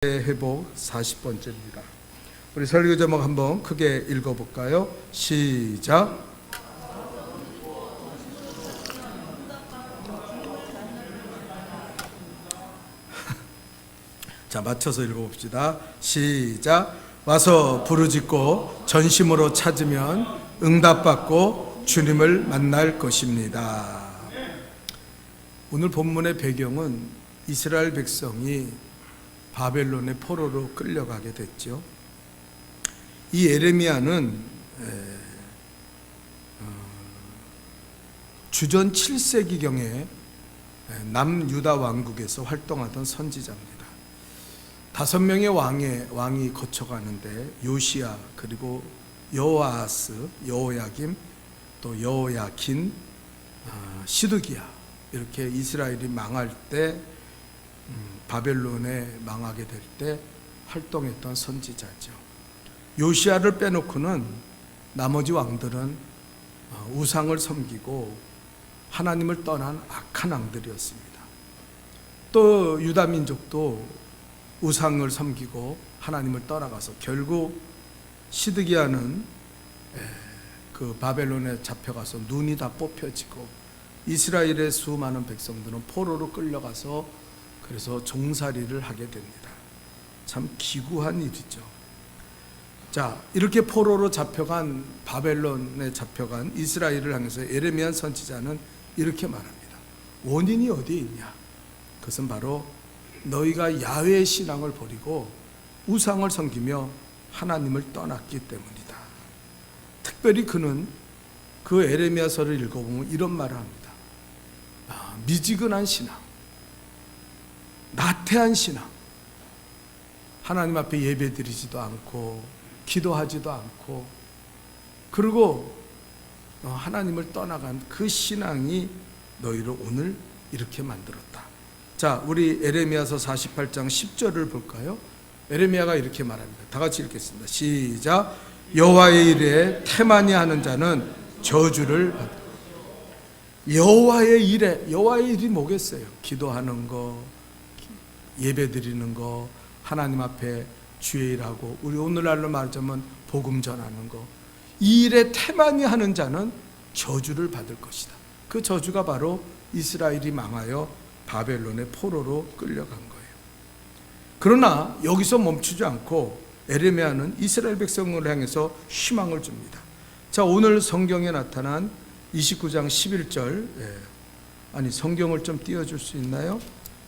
회복 40번째입니다. 우리 설교 제목 한번 크게 읽어볼까요? 시작. 자, 맞춰서 읽어봅시다. 시작. 와서 부르짖고 전심으로 찾으면 응답받고 주님을 만날 것입니다. 오늘 본문의 배경은 이스라엘 백성이 바벨론의 포로로 끌려가게 됐죠. 이 예레미야는 주전 7세기경에 남유다 왕국에서 활동하던 선지자입니다. 5명의 왕이 거쳐가는데 요시야, 그리고 여호아스, 여호야김, 또 여호야킨, 시드기야, 이렇게 이스라엘이 망할 때, 바벨론에 망하게 될 때 활동했던 선지자죠. 요시야를 빼놓고는 나머지 왕들은 우상을 섬기고 하나님을 떠난 악한 왕들이었습니다. 또 유다 민족도 우상을 섬기고 하나님을 떠나가서 결국 시드기야는 그 바벨론에 잡혀가서 눈이 다 뽑혀지고 이스라엘의 수많은 백성들은 포로로 끌려가서 그래서 종살이를 하게 됩니다. 참 기구한 일이죠. 자, 이렇게 포로로 잡혀간, 바벨론에 잡혀간 이스라엘을 향해서 예레미야 선지자는 이렇게 말합니다. 원인이 어디에 있냐? 그것은 바로 너희가 야훼 신앙을 버리고 우상을 섬기며 하나님을 떠났기 때문이다. 특별히 그는 그 예레미야서를 읽어보면 이런 말을 합니다. 미지근한 신앙, 나태한 신앙, 하나님 앞에 예배드리지도 않고 기도하지도 않고, 그리고 하나님을 떠나간 그 신앙이 너희를 오늘 이렇게 만들었다. 자, 우리 예레미야서 48장 10절을 볼까요? 예레미야가 이렇게 말합니다. 다 같이 읽겠습니다. 시작. 여호와의 일에 태만히 하는 자는 저주를 받다. 여호와의 일이 뭐겠어요? 기도하는 거, 예배 드리는 거, 하나님 앞에 주의 일하고, 우리 오늘날로 말하자면 복음 전하는 거, 이 일에 태만히 하는 자는 저주를 받을 것이다. 그 저주가 바로 이스라엘이 망하여 바벨론의 포로로 끌려간 거예요. 그러나 여기서 멈추지 않고 예레미야는 이스라엘 백성을 향해서 희망을 줍니다. 자, 오늘 성경에 나타난 29장 11절, 성경을 좀 띄워줄 수 있나요?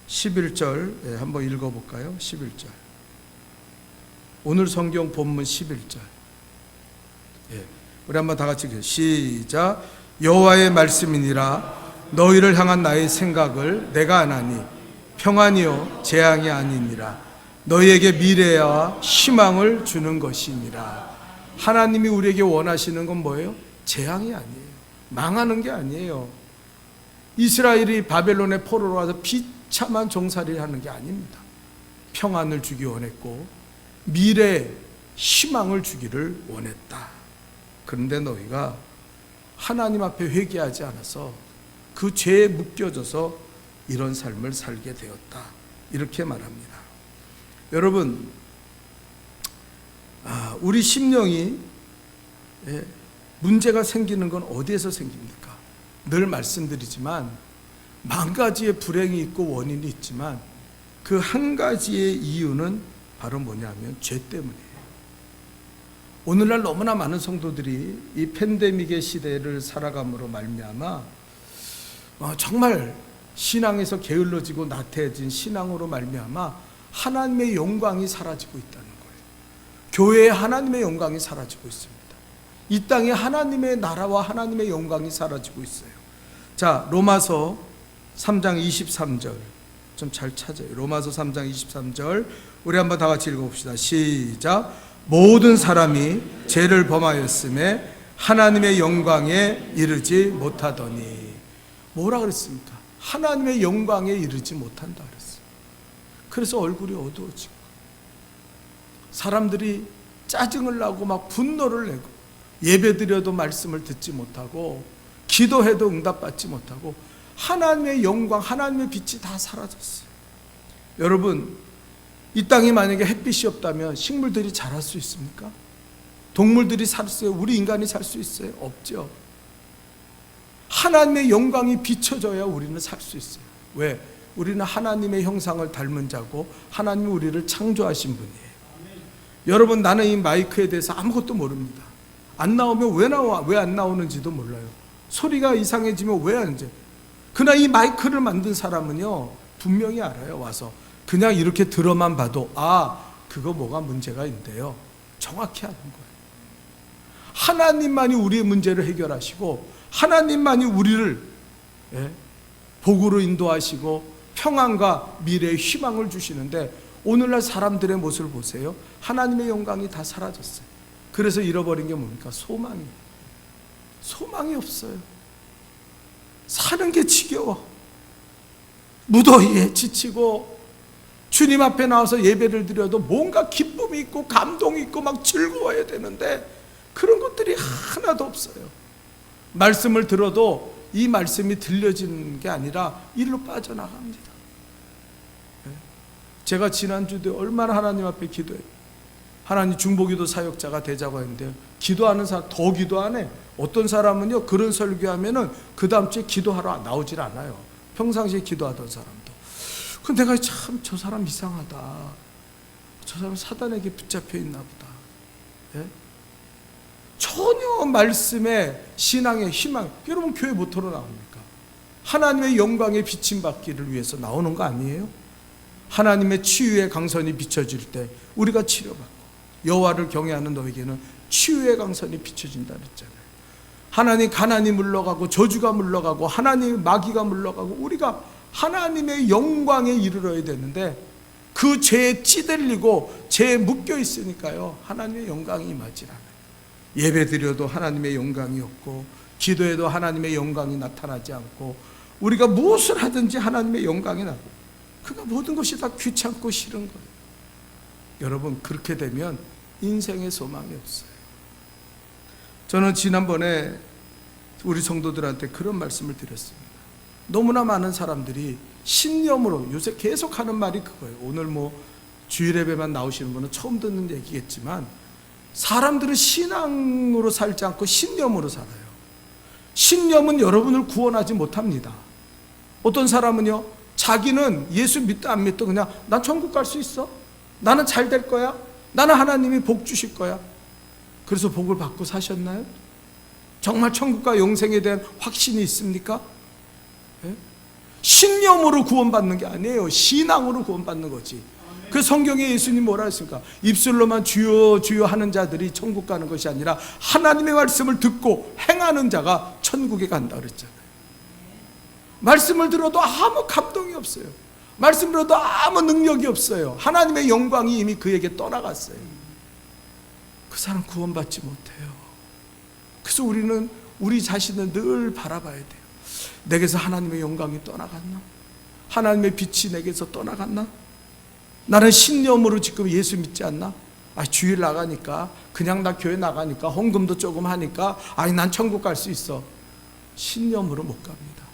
11절 한번 읽어볼까요? 11절. 오늘 성경 본문 11절. 우리 한번 다 같이 시작. 여호와의 말씀이니라. 너희를 향한 나의 생각을 내가 아나니 평안이요 재앙이 아니니라. 너희에게 미래와 희망을 주는 것이니라. 하나님이 우리에게 원하시는 건 뭐예요? 재앙이 아니에요. 망하는 게 아니에요. 이스라엘이 바벨론의 포로로 와서 비참한 종살이를 하는 게 아닙니다. 평안을 주기 원했고 미래에 희망을 주기를 원했다. 그런데 너희가 하나님 앞에 회개하지 않아서 그 죄에 묶여져서 이런 삶을 살게 되었다. 이렇게 말합니다. 여러분, 우리 심령이 문제가 생기는 건 어디에서 생깁니까? 늘 말씀드리지만 만 가지의 불행이 있고 원인이 있지만 그 한 가지의 이유는 바로 뭐냐면 죄 때문이에요. 오늘날 너무나 많은 성도들이 이 팬데믹의 시대를 살아감으로 말미암아 정말 신앙에서 게을러지고 나태해진 신앙으로 말미암아 하나님의 영광이 사라지고 있다는 거예요. 교회에 하나님의 영광이 사라지고 있습니다. 이 땅에 하나님의 나라와 하나님의 영광이 사라지고 있어요. 자, 로마서 3장 23절 좀 잘 찾아요. 로마서 3장 23절 우리 한번 다 같이 읽어봅시다. 시작. 모든 사람이 죄를 범하였음에 하나님의 영광에 이르지 못하더니. 뭐라 그랬습니까? 하나님의 영광에 이르지 못한다 그랬어요. 그래서 얼굴이 어두워지고 사람들이 짜증을 나고 막 분노를 내고 예배드려도 말씀을 듣지 못하고 기도해도 응답받지 못하고 하나님의 영광, 하나님의 빛이 다 사라졌어요. 여러분, 이 땅에 만약에 햇빛이 없다면 식물들이 자랄 수 있습니까? 동물들이 살 수 있어요? 우리 인간이 살 수 있어요? 없죠. 하나님의 영광이 비춰져야 우리는 살 수 있어요. 왜? 우리는 하나님의 형상을 닮은 자고 하나님이 우리를 창조하신 분이에요. 여러분, 나는 이 마이크에 대해서 아무것도 모릅니다. 안 나오면 왜 나와? 왜 안 나오는지도 몰라요. 소리가 이상해지면 왜 안 돼? 그러나 이 마이크를 만든 사람은요, 분명히 알아요. 와서 그냥 이렇게 들어만 봐도 그거 뭐가 문제가 있는데요, 정확히 아는 거예요. 하나님만이 우리의 문제를 해결하시고 하나님만이 우리를 복으로 인도하시고 평안과 미래의 희망을 주시는데, 오늘날 사람들의 모습을 보세요. 하나님의 영광이 다 사라졌어요. 그래서 잃어버린 게 뭡니까? 소망이 없어요. 사는 게 지겨워. 무더위에 지치고 주님 앞에 나와서 예배를 드려도 뭔가 기쁨이 있고 감동이 있고 막 즐거워야 되는데 그런 것들이 하나도 없어요. 말씀을 들어도 이 말씀이 들려지는 게 아니라 일로 빠져나갑니다. 제가 지난주도 얼마나 하나님 앞에 기도해요. 하나님, 중보기도 사역자가 되자고 했는데요, 기도하는 사람 더 기도 안 해. 어떤 사람은요, 그런 설교하면은 그 다음 주에 기도하러 나오질 않아요. 평상시에 기도하던 사람도. 근데 내가 참 저 사람 이상하다. 저 사람 사단에게 붙잡혀 있나 보다. 예? 전혀 말씀에 신앙의 희망. 여러분, 교회 뭐하러 나옵니까? 하나님의 영광에 비침받기를 위해서 나오는 거 아니에요? 하나님의 치유의 강선이 비춰질 때 우리가 치료받고, 여호와를 경외하는 너에게는 치유의 강선이 비춰진다 그랬잖아요. 하나님 가난이 물러가고 저주가 물러가고 하나님 마귀가 물러가고 우리가 하나님의 영광에 이르러야 되는데, 그 죄에 찌들리고 죄에 묶여 있으니까요, 하나님의 영광이 임하지 않아요. 예배 드려도 하나님의 영광이 없고, 기도해도 하나님의 영광이 나타나지 않고, 우리가 무엇을 하든지 하나님의 영광이 나고, 그러니까 모든 것이 다 귀찮고 싫은 거예요. 여러분, 그렇게 되면 인생의 소망이 없어요. 저는 지난번에 우리 성도들한테 그런 말씀을 드렸습니다. 너무나 많은 사람들이 신념으로, 요새 계속 하는 말이 그거예요. 오늘 주일 예배만 나오시는 분은 처음 듣는 얘기겠지만, 사람들은 신앙으로 살지 않고 신념으로 살아요. 신념은 여러분을 구원하지 못합니다. 어떤 사람은요, 자기는 예수 믿다 안 믿다 그냥 난 천국 갈 수 있어, 나는 잘 될 거야, 나는 하나님이 복 주실 거야. 그래서 복을 받고 사셨나요? 정말 천국과 영생에 대한 확신이 있습니까? 예? 신념으로 구원받는 게 아니에요. 신앙으로 구원받는 거지. 그 성경에 예수님 뭐라 했습니까? 입술로만 주여 주여 하는 자들이 천국 가는 것이 아니라 하나님의 말씀을 듣고 행하는 자가 천국에 간다 그랬잖아요. 말씀을 들어도 아무 감동이 없어요. 말씀을 들어도 아무 능력이 없어요. 하나님의 영광이 이미 그에게 떠나갔어요. 그 사람 구원받지 못해요. 그래서 우리는 우리 자신을 늘 바라봐야 돼요. 내게서 하나님의 영광이 떠나갔나? 하나님의 빛이 내게서 떠나갔나? 나는 신념으로 지금 예수 믿지 않나? 주일 나가니까, 그냥 나 교회 나가니까, 헌금도 조금 하니까 난 천국 갈 수 있어. 신념으로 못 갑니다.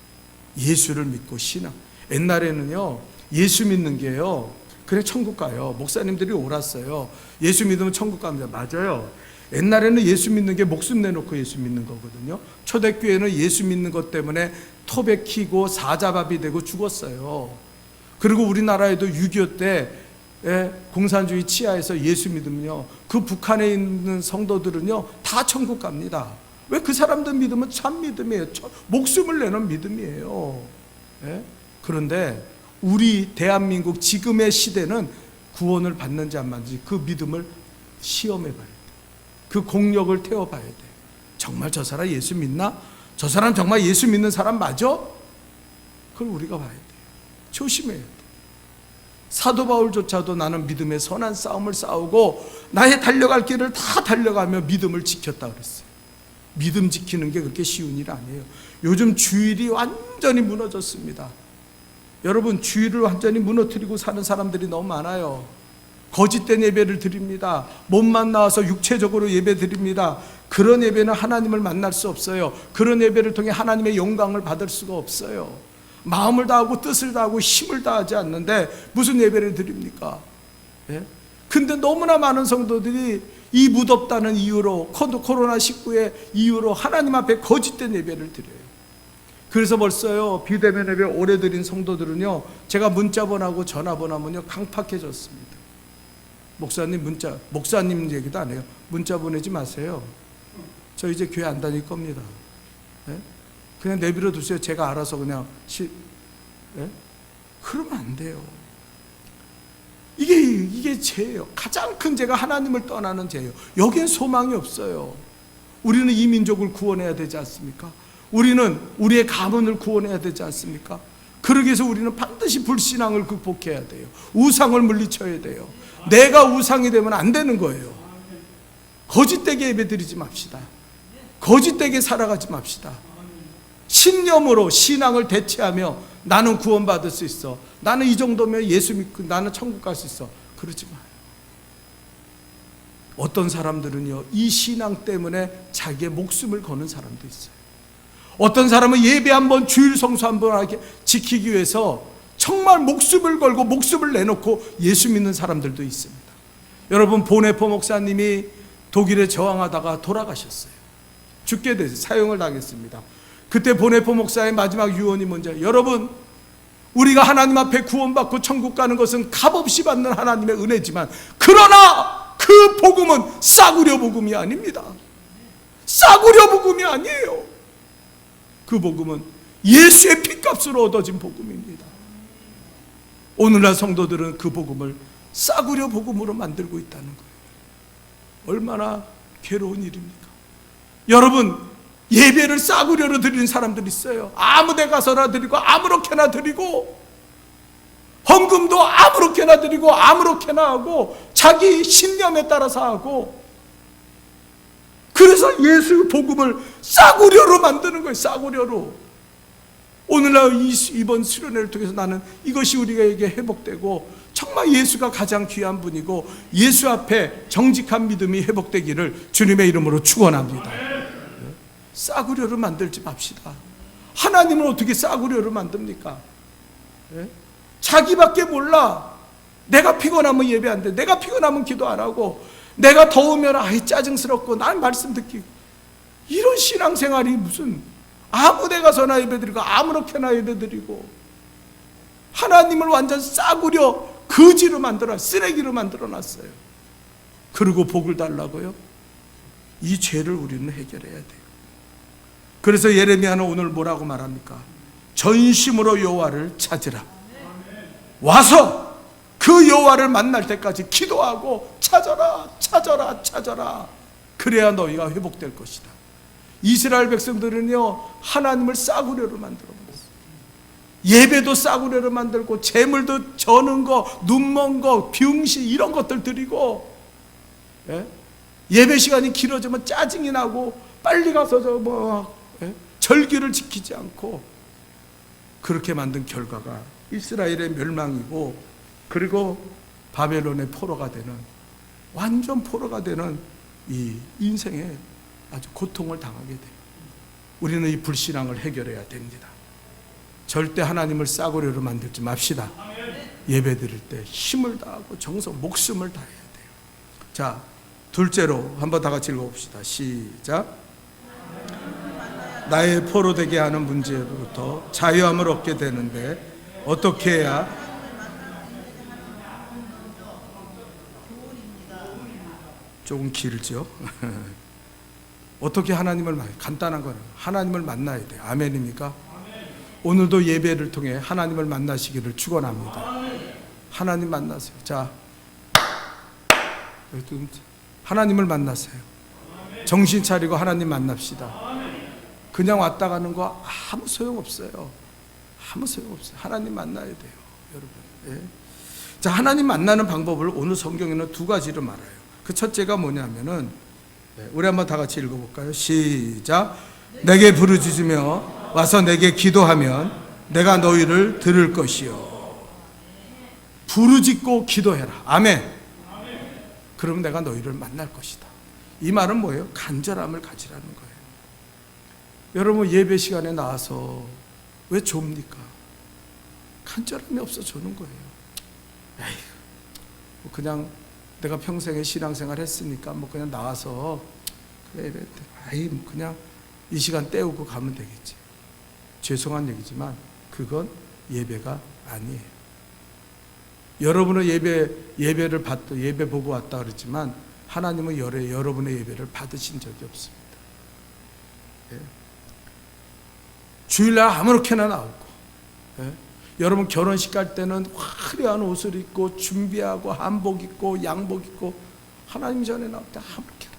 예수를 믿고 신앙. 옛날에는요, 예수 믿는 게요, 그래 천국 가요. 목사님들이 옳았어요. 예수 믿으면 천국 갑니다. 맞아요. 옛날에는 예수 믿는 게 목숨 내놓고 예수 믿는 거거든요. 초대교회는 예수 믿는 것 때문에 토백히고 사자밥이 되고 죽었어요. 그리고 우리나라에도 6.25 때 공산주의 치하에서 예수 믿으면요, 그 북한에 있는 성도들은요 다 천국 갑니다. 왜? 그 사람들 믿으면 참 믿음이에요. 목숨을 내는 믿음이에요. 그런데 우리 대한민국 지금의 시대는 구원을 받는지 안 받는지 그 믿음을 시험해 봐야 돼. 그 공력을 태워봐야 돼. 정말 저 사람 예수 믿나? 저 사람 정말 예수 믿는 사람 맞아? 그걸 우리가 봐야 돼. 조심해야 돼. 사도 바울조차도 나는 믿음의 선한 싸움을 싸우고 나의 달려갈 길을 다 달려가며 믿음을 지켰다 그랬어요. 믿음 지키는 게 그렇게 쉬운 일 아니에요. 요즘 주일이 완전히 무너졌습니다. 여러분, 주일을 완전히 무너뜨리고 사는 사람들이 너무 많아요. 거짓된 예배를 드립니다. 몸만 나와서 육체적으로 예배 드립니다. 그런 예배는 하나님을 만날 수 없어요. 그런 예배를 통해 하나님의 영광을 받을 수가 없어요. 마음을 다하고 뜻을 다하고 힘을 다하지 않는데 무슨 예배를 드립니까? 예? 근데 너무나 많은 성도들이 이 무덥다는 이유로, 코로나19의 이유로 하나님 앞에 거짓된 예배를 드려요. 그래서 벌써요, 비대면 예배 오래 드린 성도들은요, 제가 문자번호하고 전화번호하면요 강팍해졌습니다. 목사님 얘기도 안 해요. 문자 보내지 마세요. 저 이제 교회 안 다닐 겁니다. 예? 그냥 내버려 두세요. 제가 알아서 그냥 예? 그러면 안 돼요. 이게 죄예요. 가장 큰 죄가 하나님을 떠나는 죄예요. 여기엔 소망이 없어요. 우리는 이 민족을 구원해야 되지 않습니까? 우리는 우리의 가문을 구원해야 되지 않습니까? 그러기 위해서 우리는 반드시 불신앙을 극복해야 돼요. 우상을 물리쳐야 돼요. 내가 우상이 되면 안 되는 거예요. 거짓되게 예배드리지 맙시다. 거짓되게 살아가지 맙시다. 신념으로 신앙을 대체하며 나는 구원받을 수 있어, 나는 이 정도면 예수 믿고 나는 천국 갈 수 있어, 그러지 마요. 어떤 사람들은요, 이 신앙 때문에 자기의 목숨을 거는 사람도 있어요. 어떤 사람은 예배 한번, 주일 성수 한번 하게 지키기 위해서 정말 목숨을 걸고 목숨을 내놓고 예수 믿는 사람들도 있습니다. 여러분, 보네포 목사님이 독일에 저항하다가 돌아가셨어요. 죽게 돼서 사형을 당했습니다. 그때 보네포 목사의 마지막 유언이 뭔지, 여러분, 우리가 하나님 앞에 구원받고 천국 가는 것은 값없이 받는 하나님의 은혜지만, 그러나 그 복음은 싸구려 복음이 아닙니다. 싸구려 복음이 아니에요. 그 복음은 예수의 피값으로 얻어진 복음입니다. 오늘날 성도들은 그 복음을 싸구려 복음으로 만들고 있다는 거예요. 얼마나 괴로운 일입니까? 여러분, 예배를 싸구려로 드리는 사람들이 있어요. 아무 데 가서나 드리고 아무렇게나 드리고, 헌금도 아무렇게나 드리고 아무렇게나 하고, 자기 신념에 따라서 하고, 그래서 예수 복음을 싸구려로 만드는 거예요. 싸구려로. 오늘날 이번 수련회를 통해서 나는 이것이 우리에게 회복되고, 정말 예수가 가장 귀한 분이고 예수 앞에 정직한 믿음이 회복되기를 주님의 이름으로 축원합니다. 싸구려로 만들지 맙시다. 하나님은 어떻게 싸구려로 만듭니까? 예? 자기밖에 몰라. 내가 피곤하면 예배 안 돼, 내가 피곤하면 기도 안 하고, 내가 더우면 아이 짜증스럽고 난 말씀 듣기, 이런 신앙생활이 무슨, 아무 데 가서나 예배드리고 아무렇게나 예배드리고, 하나님을 완전 싸구려 거지로 만들어, 쓰레기로 만들어 놨어요. 그리고 복을 달라고요? 이 죄를 우리는 해결해야 돼요. 그래서 예레미야는 오늘 뭐라고 말합니까? 전심으로 여호와를 찾으라. 와서 그 여호와를 만날 때까지 기도하고 찾아라, 찾아라, 찾아라. 그래야 너희가 회복될 것이다. 이스라엘 백성들은요, 하나님을 싸구려로 만들어 버렸어요. 예배도 싸구려로 만들고, 재물도 저는 거, 눈먼 거, 병시 이런 것들 드리고, 예배 시간이 길어지면 짜증이 나고 빨리 가서 절기를 지키지 않고, 그렇게 만든 결과가 이스라엘의 멸망이고, 그리고 바벨론의 포로가 되는, 완전 포로가 되는 이 인생에 아주 고통을 당하게 돼요. 우리는 이 불신앙을 해결해야 됩니다. 절대 하나님을 싸구려로 만들지 맙시다. 예배 드릴 때 힘을 다하고 정성, 목숨을 다해야 돼요. 자, 둘째로 한번 다 같이 읽어봅시다. 시작. 나의 포로되게 하는 문제로부터 자유함을 얻게 되는데 어떻게 해야? 조금 길죠. 어떻게 하나님을 간단한 거는 하나님을 만나야 돼요. 아멘입니까? 오늘도 예배를 통해 하나님을 만나시기를 축원합니다. 하나님 만나세요. 자, 하나님을 만나세요. 정신 차리고 하나님 만납시다. 그냥 왔다 가는 거 아무 소용없어요. 아무 소용없어요. 하나님 만나야 돼요, 여러분. 예. 자, 하나님 만나는 방법을 오늘 성경에는 두 가지를 말해요. 그 첫째가 뭐냐면은, 우리 한번 다 같이 읽어볼까요? 시작. 내게 부르짖으며 와서 내게 기도하면 내가 너희를 들을 것이요. 부르짖고 기도해라. 아멘. 그러면 내가 너희를 만날 것이다. 이 말은 뭐예요? 간절함을 가지라는 거예요. 여러분, 예배 시간에 나와서 왜 좁니까? 간절함이 없어 조는 거예요. 에휴, 그냥 내가 평생에 신앙생활 했으니까 뭐 그냥 나와서 그래 아이 그냥 이 시간 때우고 가면 되겠지. 죄송한 얘기지만 그건 예배가 아니에요. 여러분은 예배를 예배 보고 왔다 그랬지만 하나님은 여러분의 예배를 받으신 적이 없습니다. 예. 주일날 아무렇게나 나오고, 예. 여러분 결혼식 갈 때는 화려한 옷을 입고 준비하고 한복 입고 양복 입고 하나님 전에 나올 때 아무렇게나,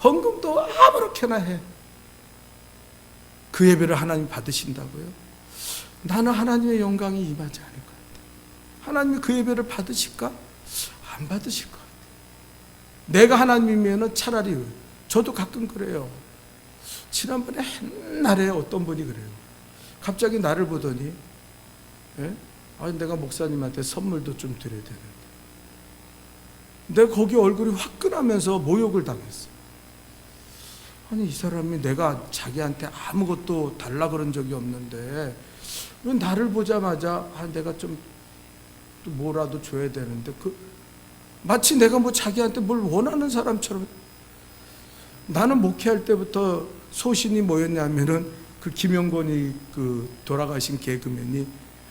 헌금도 아무렇게나 해. 그 예배를 하나님 받으신다고요? 나는 하나님의 영광이 임하지 않을 것 같아요. 하나님이 그 예배를 받으실까? 안 받으실 것 같아요. 내가 하나님이면 차라리, 저도 가끔 그래요. 지난번에 옛날에 어떤 분이 그래요. 갑자기 나를 보더니, 예? 아니, 내가 목사님한테 선물도 좀 드려야 되는데. 내가 거기 얼굴이 화끈하면서 모욕을 당했어. 아니, 이 사람이 내가 자기한테 아무것도 달라 그런 적이 없는데 왜 나를 보자마자 내가 좀 뭐라도 줘야 되는데, 마치 내가 뭐 자기한테 뭘 원하는 사람처럼. 나는 목회할 때부터 소신이 뭐였냐면은 그 김영권이 돌아가신 개그맨이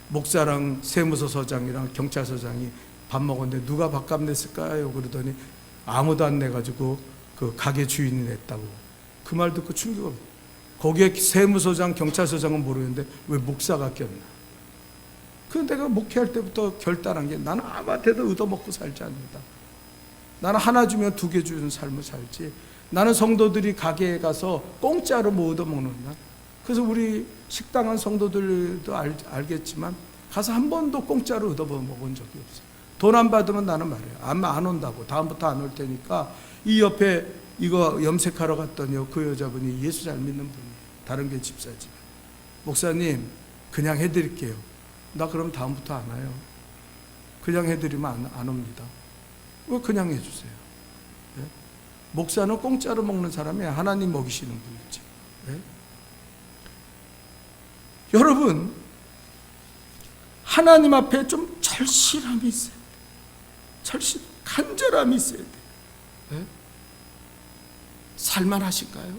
목사랑 세무서장이랑 경찰서장이 밥 먹었는데 누가 밥값 냈을까요? 그러더니 아무도 안 내가지고 그 가게 주인이 냈다고. 그 말 듣고 충격을. 거기에 세무서장, 경찰서장은 모르는데 왜 목사가 꼈나? 내가 목회할 때부터 결단한 게 나는 아무한테도 얻어먹고 살지 않는다. 나는 하나 주면 2개 주는 삶을 살지. 나는 성도들이 가게에 가서 공짜로 뭐 얻어먹는다. 그래서 우리 식당한 성도들도 알겠지만 가서 한 번도 공짜로 얻어먹은 적이 없어. 돈 안 받으면 나는 말해요. 안 온다고. 다음부터 안 올 테니까. 이 옆에 이거 염색하러 갔더니 그 여자분이 예수 잘 믿는 분이에요. 다른 게 집사지만. 목사님 그냥 해드릴게요. 나 그럼 다음부터 안 와요. 그냥 해드리면 안 옵니다. 왜 그냥 해주세요? 네? 목사는 공짜로 먹는 사람이 하나님 먹이시는 분이지. 네? 여러분, 하나님 앞에 좀 절실함이 있어야 돼. 간절함이 있어야 돼. 네? 살만하실까요?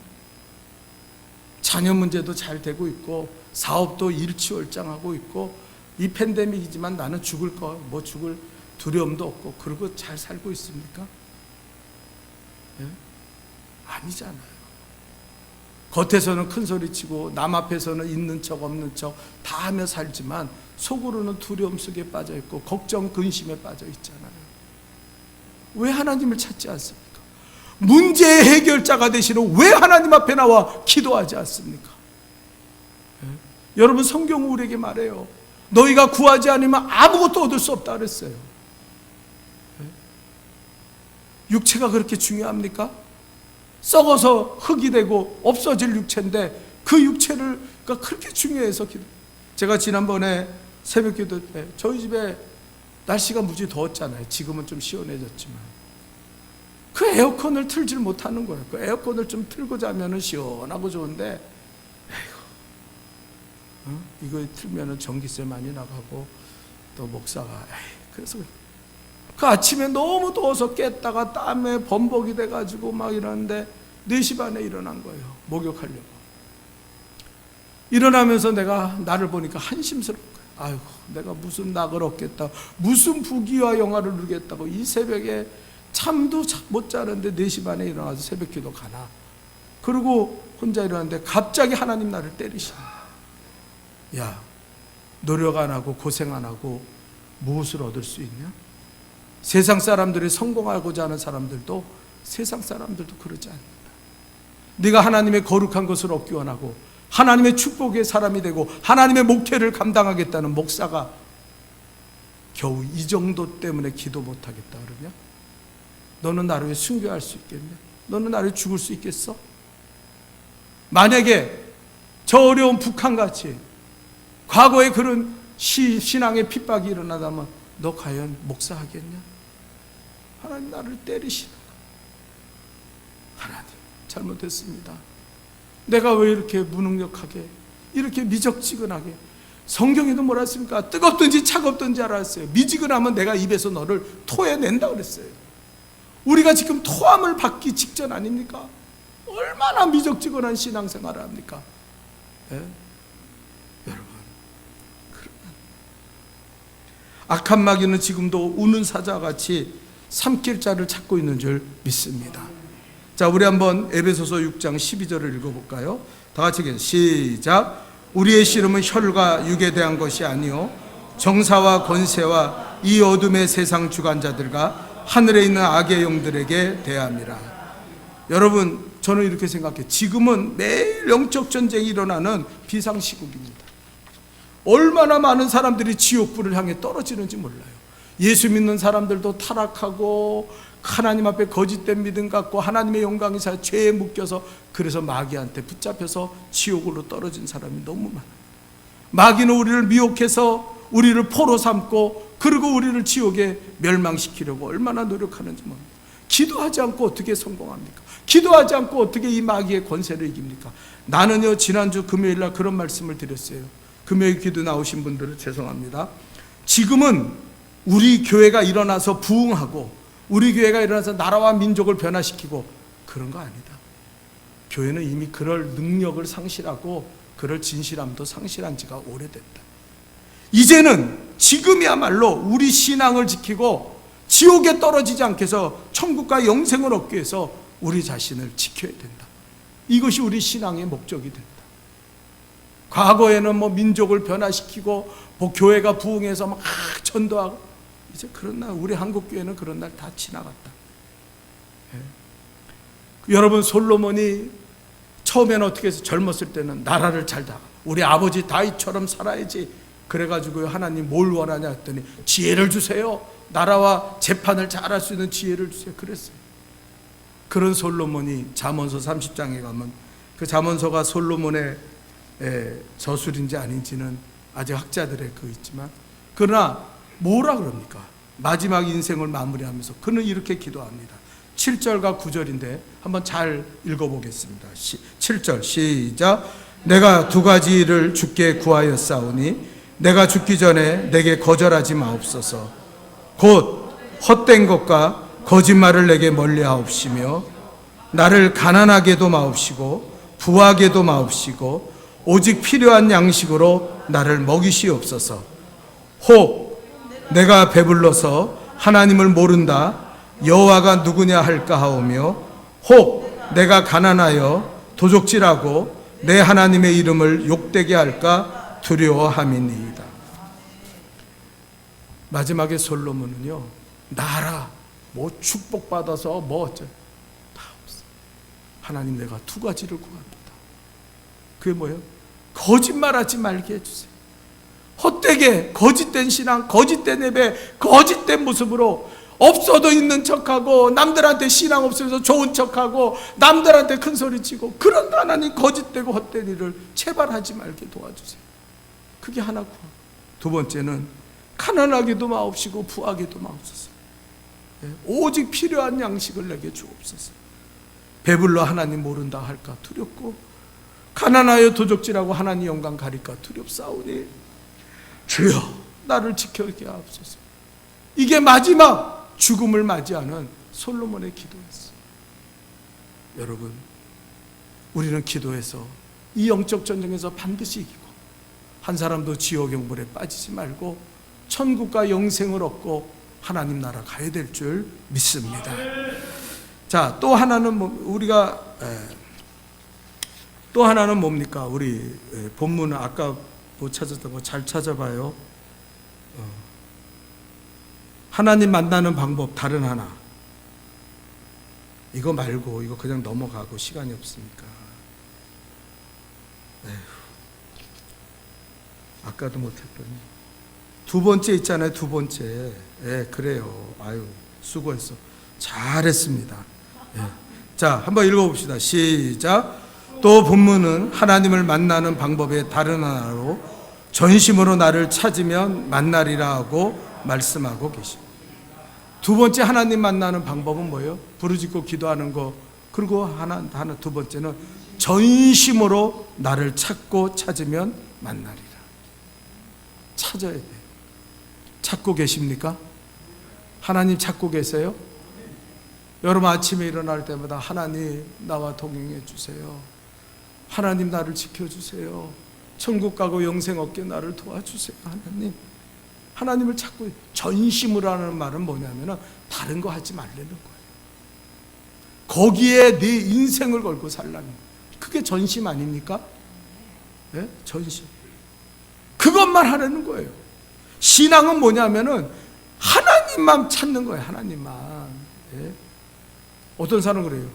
자녀 문제도 잘 되고 있고 사업도 일취월장하고 있고 이 팬데믹이지만 나는 죽을 두려움도 없고 그러고 잘 살고 있습니까? 예? 아니잖아요. 겉에서는 큰 소리치고 남 앞에서는 있는 척 없는 척 다 하며 살지만 속으로는 두려움 속에 빠져 있고 걱정 근심에 빠져 있잖아요. 왜 하나님을 찾지 않습니까? 문제의 해결자가 되시는 왜 하나님 앞에 나와 기도하지 않습니까? 예? 여러분 성경은 우리에게 말해요. 너희가 구하지 않으면 아무것도 얻을 수 없다 그랬어요. 예? 육체가 그렇게 중요합니까? 썩어서 흙이 되고 없어질 육체인데 그 육체를 그렇게 중요해서 제가 지난번에 새벽 기도 때 저희 집에 날씨가 무지 더웠잖아요. 지금은 좀 시원해졌지만 그 에어컨을 틀질 못하는 거예요. 그 에어컨을 좀 틀고 자면은 시원하고 좋은데 이거 틀면은 전기세 많이 나가고 또 목사가 그래서 그 아침에 너무 더워서 깼다가 땀에 범벅이 돼가지고 막 이러는데 4시 반에 일어난 거예요. 목욕하려고. 일어나면서 내가 나를 보니까 한심스러운 거예요. 아이고 내가 무슨 낙을 얻겠다, 무슨 부귀와 영화를 누리겠다고 이 새벽에 잠도 못 자는데 4시 반에 일어나서 새벽 기도 가나. 그리고 혼자 일어났는데 갑자기 하나님 나를 때리시네. 야, 노력 안 하고 고생 안 하고 무엇을 얻을 수 있냐? 세상 사람들이 성공하고자 하는 사람들도 세상 사람들도 그러지 않는다. 네가 하나님의 거룩한 것을 얻기 원하고 하나님의 축복의 사람이 되고 하나님의 목회를 감당하겠다는 목사가 겨우 이 정도 때문에 기도 못하겠다 그러냐? 너는 나를 왜 순교할 수 있겠냐? 너는 나를 죽을 수 있겠어? 만약에 저 어려운 북한같이 과거에 그런 신앙의 핍박이 일어나다면 너 과연 목사하겠냐? 하나님 나를 때리시는 거야. 하나님 잘못했습니다. 내가 왜 이렇게 무능력하게 이렇게 미적지근하게 성경에도 뭐라 했습니까? 뜨겁든지 차갑든지 알았어요. 미지근하면 내가 입에서 너를 토해낸다 그랬어요. 우리가 지금 토함을 받기 직전 아닙니까? 얼마나 미적지근한 신앙생활을 합니까? 예? 여러분, 악한 마귀는 지금도 우는 사자와 같이 삼킬 자를 찾고 있는 줄 믿습니다. 자, 우리 한번 에베소서 6장 12절을 읽어볼까요? 다 같이 시작. 우리의 씨름은 혈과 육에 대한 것이 아니요 정사와 권세와 이 어둠의 세상 주관자들과 하늘에 있는 악의 영들에게 대함이라. 여러분, 저는 이렇게 생각해요. 지금은 매일 영적 전쟁이 일어나는 비상시국입니다. 얼마나 많은 사람들이 지옥불을 향해 떨어지는지 몰라요. 예수 믿는 사람들도 타락하고 하나님 앞에 거짓된 믿음 갖고 하나님의 영광이 사 죄에 묶여서 그래서 마귀한테 붙잡혀서 지옥으로 떨어진 사람이 너무 많아요. 마귀는 우리를 미혹해서 우리를 포로 삼고 그리고 우리를 지옥에 멸망시키려고 얼마나 노력하는지 모릅니다. 기도하지 않고 어떻게 성공합니까? 기도하지 않고 어떻게 이 마귀의 권세를 이깁니까? 나는요, 지난주 금요일날 그런 말씀을 드렸어요. 금요일 기도 나오신 분들은 죄송합니다. 지금은 우리 교회가 일어나서 부흥하고 우리 교회가 일어나서 나라와 민족을 변화시키고 그런 거 아니다. 교회는 이미 그럴 능력을 상실하고 그럴 진실함도 상실한 지가 오래됐다. 이제는 지금이야말로 우리 신앙을 지키고 지옥에 떨어지지 않게 해서 천국과 영생을 얻기 위해서 우리 자신을 지켜야 된다. 이것이 우리 신앙의 목적이 된다. 과거에는 뭐 민족을 변화시키고 뭐 교회가 부흥해서 막 전도하고 이제 그런 날, 우리 한국교회는 그런 날 다 지나갔다. 예. 여러분, 솔로몬이 처음에는 어떻게 해서 젊었을 때는 나라를 잘 다, 우리 아버지 다윗처럼 살아야지. 그래가지고 하나님 뭘 원하냐 했더니 지혜를 주세요. 나라와 재판을 잘할 수 있는 지혜를 주세요. 그랬어요. 그런 솔로몬이 잠언서 30장에 가면 그 잠언서가 솔로몬의 저술인지 아닌지는 아직 학자들의 그 있지만, 그러나 뭐라 그럽니까? 마지막 인생을 마무리하면서 그는 이렇게 기도합니다. 7절과 9절인데 한번 잘 읽어보겠습니다. 7절 시작. 내가 두 가지를 주께 구하였사오니 내가 죽기 전에 내게 거절하지 마옵소서. 곧 헛된 것과 거짓말을 내게 멀리하옵시며 나를 가난하게도 마옵시고 부하게도 마옵시고 오직 필요한 양식으로 나를 먹이시옵소서. 혹 내가 배불러서 하나님을 모른다 여호와가 누구냐 할까 하오며 혹 내가 가난하여 도적질하고 내 하나님의 이름을 욕되게 할까 두려워함이니이다. 마지막에 솔로몬은요, 나라 뭐 축복받아서 뭐 어째 다 없어. 하나님, 내가 두 가지를 구합니다. 그게 뭐예요? 거짓말하지 말게 해주세요. 헛되게 거짓된 신앙, 거짓된 예배, 거짓된 모습으로 없어도 있는 척하고 남들한테 신앙 없으면서 좋은 척하고 남들한테 큰 소리치고 그런 하나님 거짓되고 헛된 일을 제발 하지 말게 도와주세요. 그게 하나 구하. 두 번째는 가난하게도 마옵시고 부하게도 마옵소서. 오직 필요한 양식을 내게 주옵소서. 배불러 하나님 모른다 할까 두렵고 가난하여 도적질하고 하나님 영광 가릴까 두렵사오니 주여 나를 지켜게 하옵소서. 이게 마지막 죽음을 맞이하는 솔로몬의 기도였어요. 여러분, 우리는 기도해서 이 영적 전쟁에서 반드시 이기고 한 사람도 지옥 영불에 빠지지 말고 천국과 영생을 얻고 하나님 나라 가야 될 줄 믿습니다. 자, 또 하나는 우리가 또 하나는 뭡니까? 우리 본문은 아까 못 찾았다고 잘 찾아봐요. 하나님 만나는 방법 다른 하나. 이거 말고 이거 그냥 넘어가고 시간이 없으니까. 에휴, 아까도 못했더니 두 번째 있잖아요. 두 번째. 그래요. 아유, 수고했어. 잘했습니다. 자, 한번 읽어봅시다. 시작. 또 본문은 하나님을 만나는 방법의 다른 하나로 전심으로 나를 찾으면 만나리라 하고 말씀하고 계십니다. 두 번째 하나님 만나는 방법은 뭐예요? 부르짖고 기도하는 거. 그리고 하나 두 번째는 전심으로 나를 찾고 찾으면 만나리라. 찾아야 돼요. 찾고 계십니까? 하나님 찾고 계세요? 여러분 아침에 일어날 때마다 하나님 나와 동행해 주세요. 하나님 나를 지켜주세요. 천국 가고 영생 얻게 나를 도와주세요. 하나님을 찾고 전심으로 하는 말은 뭐냐면 다른 거 하지 말라는 거예요. 거기에 네 인생을 걸고 살라는 거예요. 그게 전심 아닙니까? 네? 전심. 그것만 하라는 거예요. 신앙은 뭐냐면은 하나님만 찾는 거예요. 하나님만. 네? 어떤 사람은 그래요.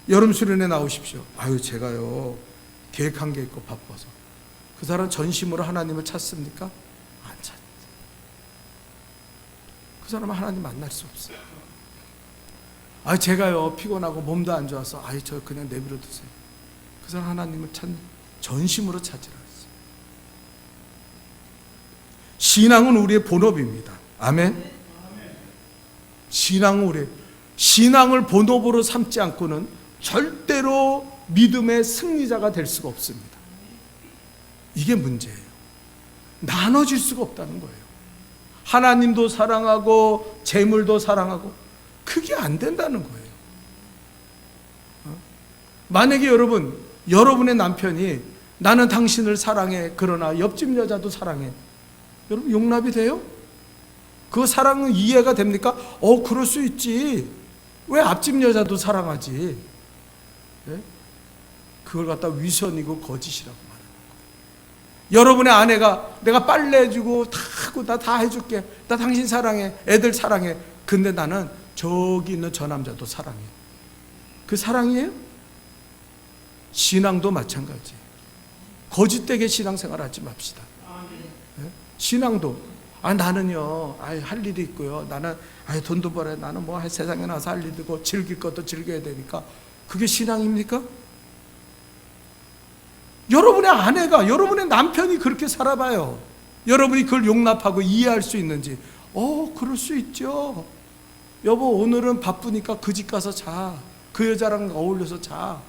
여름 수련회 나오십시오. 아유 제가요 계획한 게 있고 바빠서. 그 사람 전심으로 하나님을 찾습니까? 안 찾죠. 그 사람은 하나님 만날 수 없어요. 아 제가요 피곤하고 몸도 안 좋아서 아유 저 그냥 내버려 두세요. 그 사람 하나님을 찾는 전심으로 찾으라 했어요. 신앙은 우리의 본업입니다. 아멘. 신앙을 본업으로 삼지 않고는 절대로 믿음의 승리자가 될 수가 없습니다. 이게 문제예요. 나눠질 수가 없다는 거예요. 하나님도 사랑하고 재물도 사랑하고 그게 안 된다는 거예요. 만약에 여러분의 남편이 나는 당신을 사랑해 그러나 옆집 여자도 사랑해. 여러분 용납이 돼요? 그 사랑은 이해가 됩니까? 그럴 수 있지. 왜 앞집 여자도 사랑하지? 네? 그걸 갖다 위선이고 거짓이라고 말하는 거예요. 여러분의 아내가 내가 빨래 해주고 다 하고 나 다 해줄게. 나 당신 사랑해. 애들 사랑해. 근데 나는 저기 있는 저 남자도 사랑해. 그 사랑이에요? 신앙도 마찬가지. 거짓되게 신앙생활 하지 맙시다. 네? 신앙도 나는요 할 일이 있고요. 나는 돈도 벌어야 나는 뭐 세상에 나서 할 일도 있고 즐길 것도 즐겨야 되니까 그게 신앙입니까? 여러분의 아내가 여러분의 남편이 그렇게 살아봐요. 여러분이 그걸 용납하고 이해할 수 있는지. 그럴 수 있죠. 여보 오늘은 바쁘니까 그 집 가서 자. 그 여자랑 어울려서 자.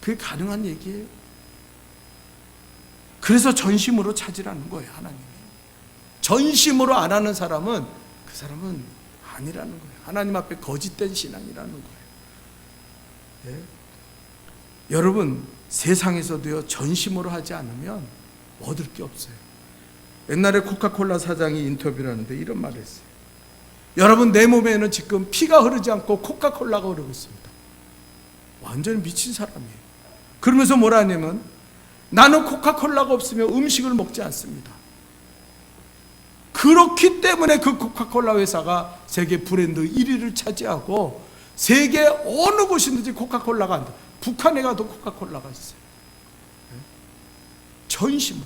그게 가능한 얘기예요. 그래서 전심으로 찾으라는 거예요. 하나님이. 전심으로 안 하는 사람은 그 사람은 아니라는 거예요. 하나님 앞에 거짓된 신앙이라는 거예요. 네? 여러분 세상에서도요 전심으로 하지 않으면 얻을 게 없어요. 옛날에 코카콜라 사장이 인터뷰를 하는데 이런 말을 했어요. 여러분 내 몸에는 지금 피가 흐르지 않고 코카콜라가 흐르고 있습니다. 완전히 미친 사람이에요. 그러면서 뭐라 하냐면 나는 코카콜라가 없으면 음식을 먹지 않습니다. 그렇기 때문에 그 코카콜라 회사가 세계 브랜드 1위를 차지하고 세계 어느 곳이든지 코카콜라가 안 돼. 북한에 가도 코카콜라가 있어요. 전심으로.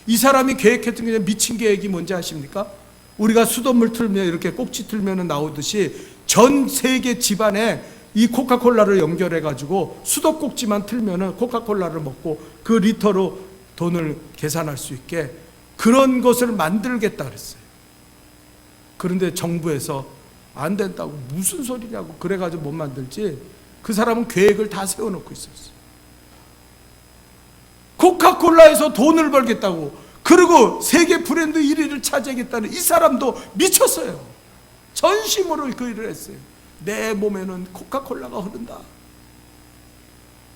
이 사람이 계획했던 게 미친 계획이 뭔지 아십니까? 우리가 수돗물 틀면 이렇게 꼭지 틀면 나오듯이 전 세계 집안에 이 코카콜라를 연결해 가지고 수도꼭지만 틀면은 코카콜라를 먹고 그 리터로 돈을 계산할 수 있게 그런 것을 만들겠다 그랬어요. 그런데 정부에서 안 된다고 무슨 소리냐고 그래가지고 못 만들지. 그 사람은 계획을 다 세워놓고 있었어요. 코카콜라에서 돈을 벌겠다고 그리고 세계 브랜드 1위를 차지하겠다는 이 사람도 미쳤어요. 전심으로 그 일을 했어요. 내 몸에는 코카콜라가 흐른다.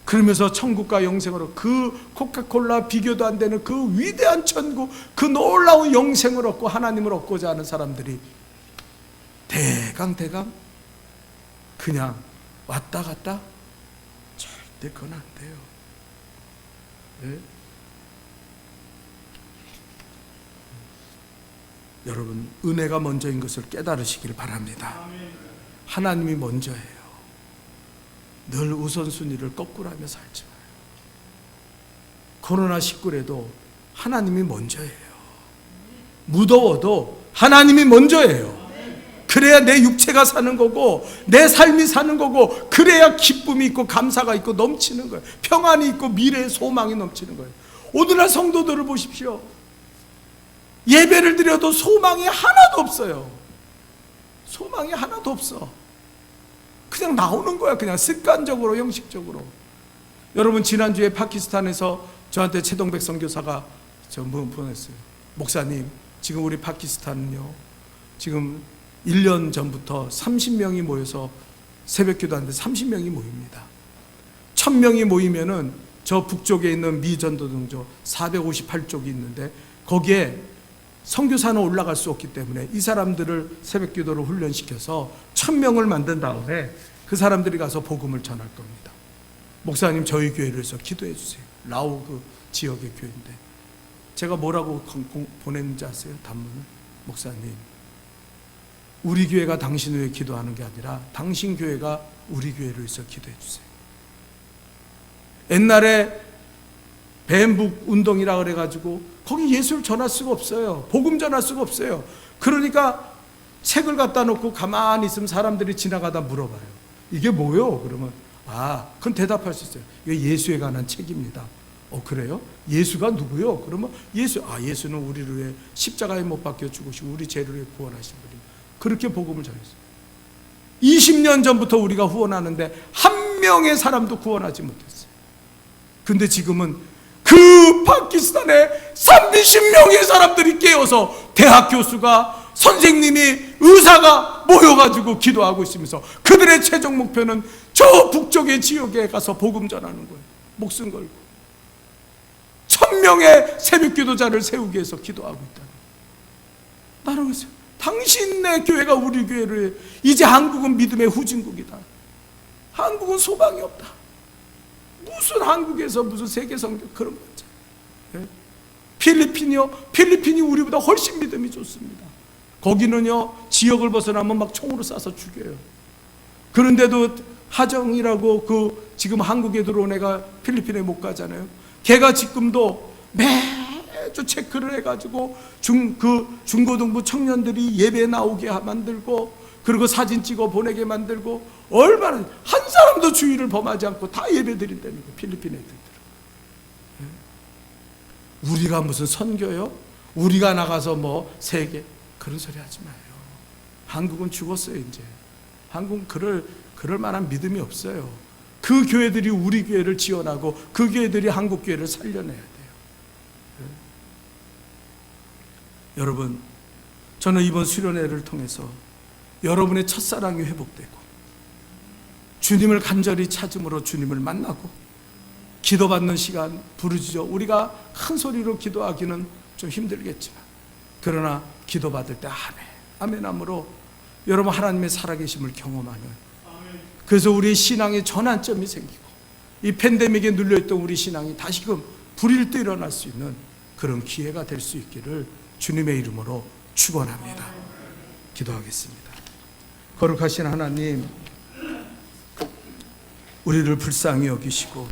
그러면서 천국과 영생으로 그 코카콜라 비교도 안 되는 그 위대한 천국, 그 놀라운 영생을 얻고 하나님을 얻고자 하는 사람들이 대강 그냥 왔다 갔다 절대 그건 안 돼요. 네? 여러분 은혜가 먼저인 것을 깨달으시길 바랍니다. 하나님이 먼저예요. 늘 우선순위를 거꾸로 하며 살지 마요. 코로나19에도 하나님이 먼저예요. 무더워도 하나님이 먼저예요. 그래야 내 육체가 사는 거고 내 삶이 사는 거고 그래야 기쁨이 있고 감사가 있고 넘치는 거예요. 평안이 있고 미래의 소망이 넘치는 거예요. 오늘날 성도들을 보십시오. 예배를 드려도 소망이 하나도 없어요. 소망이 하나도 없어. 그냥 나오는 거야. 그냥 습관적으로 형식적으로. 여러분 지난주에 파키스탄에서 저한테 최동백 선교사가 전부 보냈어요. 목사님, 지금 우리 파키스탄은요, 지금 1년 전부터 30명이 모여서 새벽기도 하는데 30명이 모입니다. 1000명이 모이면은 저 북쪽에 있는 미전도등조 458쪽이 있는데 거기에 선교사는 올라갈 수 없기 때문에 이 사람들을 새벽기도로 훈련시켜서 1000명을 만든 다음에 그 사람들이 가서 복음을 전할 겁니다. 목사님, 저희 교회를 위해서 기도해 주세요. 라오 그 지역의 교회인데 제가 뭐라고 보냈는지 아세요? 단문을? 목사님, 우리 교회가 당신 위해 기도하는 게 아니라 당신 교회가 우리 교회를 위해서 기도해 주세요. 옛날에 뱀북 운동이라 그래가지고 거기 예수를 전할 수가 없어요. 복음 전할 수가 없어요. 그러니까 책을 갖다 놓고 가만히 있으면 사람들이 지나가다 물어봐요. 이게 뭐요? 그러면 그건 대답할 수 있어요. 이게 예수에 관한 책입니다. 그래요? 예수가 누구요? 그러면 예수는 우리를 위해 십자가에 못 박혀 죽으시고 우리 죄를 위해 구원하신 분이에요. 그렇게 복음을 전했어요. 20년 전부터 우리가 후원하는데 한 명의 사람도 구원하지 못했어요. 근데 지금은 그 파키스탄에 30명의 사람들이 깨어서 대학 교수가, 선생님이, 의사가 모여가지고 기도하고 있으면서 그들의 최종 목표는 저 북쪽의 지역에 가서 복음 전하는 거예요. 목숨 걸고 1000명의 새벽 기도자를 세우기 위해서 기도하고 있다는 거예요. 나는 그랬어요. 당신네 교회가 우리 교회를, 이제 한국은 믿음의 후진국이다. 한국은 소망이 없다. 무슨 한국에서 무슨 세계 성경 그런 거 있잖아요. 필리핀이 우리보다 훨씬 믿음이 좋습니다. 거기는요, 지역을 벗어나면 막 총으로 쏴서 죽여요. 그런데도 하정이라고 그 지금 한국에 들어온 애가 필리핀에 못 가잖아요. 걔가 지금도 매주 체크를 해가지고 중고등부 청년들이 예배 나오게 만들고, 그리고 사진 찍어 보내게 만들고, 얼마나 한 사람도 주의를 범하지 않고 다 예배 드린다는 거예요. 필리핀 애들은. 우리가 무슨 선교요? 우리가 나가서 뭐 세계, 그런 소리 하지 마요. 한국은 죽었어요. 이제 한국은 그럴 만한 믿음이 없어요. 그 교회들이 우리 교회를 지원하고 그 교회들이 한국 교회를 살려내야 돼요. 여러분, 저는 이번 수련회를 통해서 여러분의 첫사랑이 회복되고 주님을 간절히 찾음으로 주님을 만나고 기도받는 시간 부르짖어, 우리가 큰 소리로 기도하기는 좀 힘들겠지만 그러나 기도받을 때 아멘 함으로 여러분 하나님의 살아계심을 경험하는, 그래서 우리의 신앙의 전환점이 생기고 이 팬데믹에 눌려있던 우리 신앙이 다시금 불일 때 일어날 수 있는 그런 기회가 될 수 있기를 주님의 이름으로 축원합니다. 기도하겠습니다. 거룩하신 하나님, 우리를 불쌍히 여기시고